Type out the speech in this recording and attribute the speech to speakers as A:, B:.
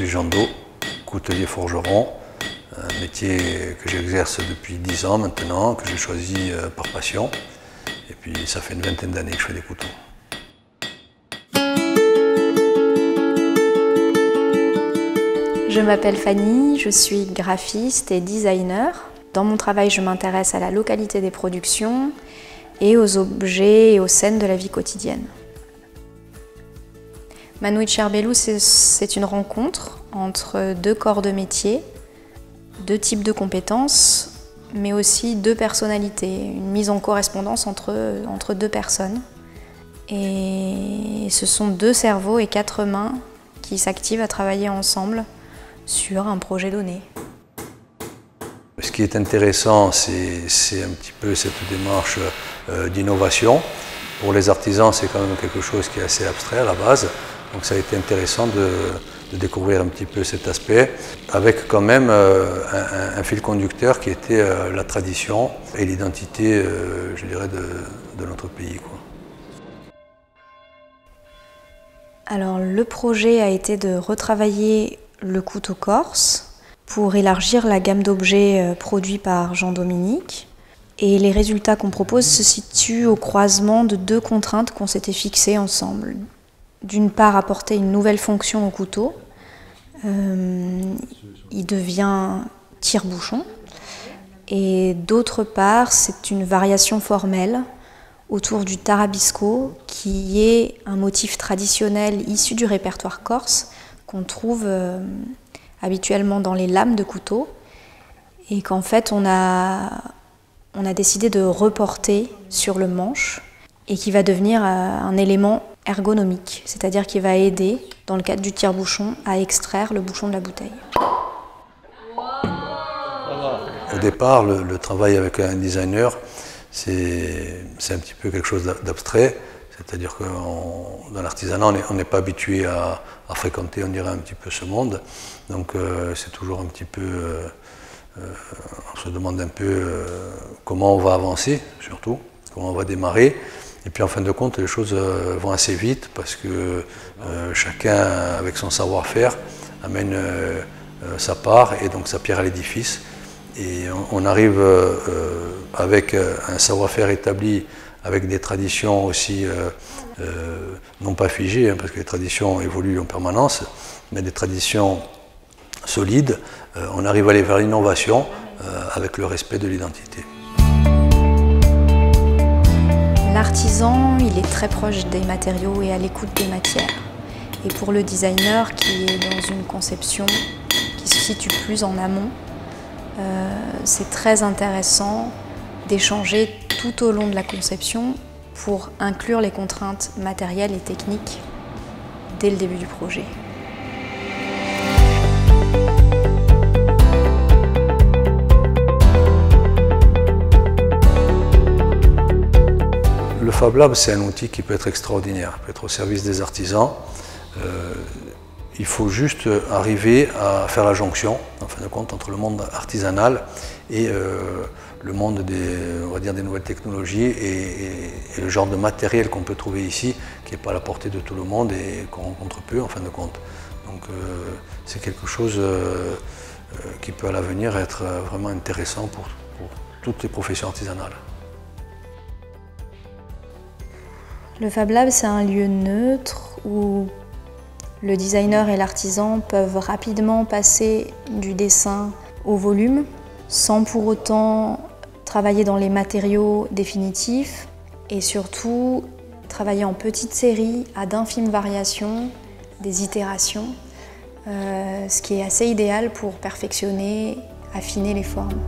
A: suis Jean Do, coutelier forgeron, un métier que j'exerce depuis 10 ans maintenant, que j'ai choisi par passion. Et puis ça fait une vingtaine d'années que je fais des couteaux.
B: Je m'appelle Fanny, je suis graphiste et designer. Dans mon travail, je m'intéresse à la localité des productions et aux objets et aux scènes de la vie quotidienne. Manouche Cherbelou, c'est une rencontre entre deux corps de métier, deux types de compétences, mais aussi deux personnalités, une mise en correspondance entre deux personnes. Et ce sont deux cerveaux et quatre mains qui s'activent à travailler ensemble sur un projet donné.
A: Ce qui est intéressant, c'est un petit peu cette démarche d'innovation. Pour les artisans, c'est quand même quelque chose qui est assez abstrait à la base. Donc ça a été intéressant de découvrir un petit peu cet aspect, avec quand même un fil conducteur qui était la tradition et l'identité, je dirais, de notre pays, quoi.
B: Alors le projet a été de retravailler le couteau corse pour élargir la gamme d'objets produits par Jean-Dominique. Et les résultats qu'on propose se situent au croisement de deux contraintes qu'on s'était fixées ensemble. D'une part, apporter une nouvelle fonction au couteau. Il devient tire-bouchon. Et d'autre part, c'est une variation formelle autour du tarabisco, qui est un motif traditionnel issu du répertoire corse qu'on trouve habituellement dans les lames de couteau et qu'en fait on a décidé de reporter sur le manche et qui va devenir un élément ergonomique, c'est-à-dire qui va aider, dans le cadre du tire-bouchon, à extraire le bouchon de la bouteille.
A: Au départ, le travail avec un designer, c'est un petit peu quelque chose d'abstrait, c'est-à-dire que dans l'artisanat, on n'est pas habitué à fréquenter, on dirait, un petit peu ce monde. Donc c'est toujours un petit peu, on se demande un peu comment on va avancer, surtout, comment on va démarrer. Et puis en fin de compte, les choses vont assez vite parce que chacun, avec son savoir-faire, amène sa part et donc sa pierre à l'édifice. Et on arrive avec un savoir-faire établi, avec des traditions aussi, non pas figées, hein, parce que les traditions évoluent en permanence, mais des traditions solides. On arrive à aller vers l'innovation avec le respect de l'identité.
B: L'artisan, il est très proche des matériaux et à l'écoute des matières. Et pour le designer qui est dans une conception qui se situe plus en amont, c'est très intéressant d'échanger tout au long de la conception pour inclure les contraintes matérielles et techniques dès le début du projet.
A: Le Fab Lab, c'est un outil qui peut être extraordinaire, peut être au service des artisans. Il faut juste arriver à faire la jonction, en fin de compte, entre le monde artisanal et le monde on va dire, des nouvelles technologies et le genre de matériel qu'on peut trouver ici, qui n'est pas à la portée de tout le monde et qu'on rencontre peu, en fin de compte. Donc c'est quelque chose qui peut à l'avenir être vraiment intéressant pour toutes les professions artisanales.
B: Le Fab Lab, c'est un lieu neutre où le designer et l'artisan peuvent rapidement passer du dessin au volume, sans pour autant travailler dans les matériaux définitifs et surtout travailler en petites séries à d'infimes variations, des itérations, ce qui est assez idéal pour perfectionner, affiner les formes.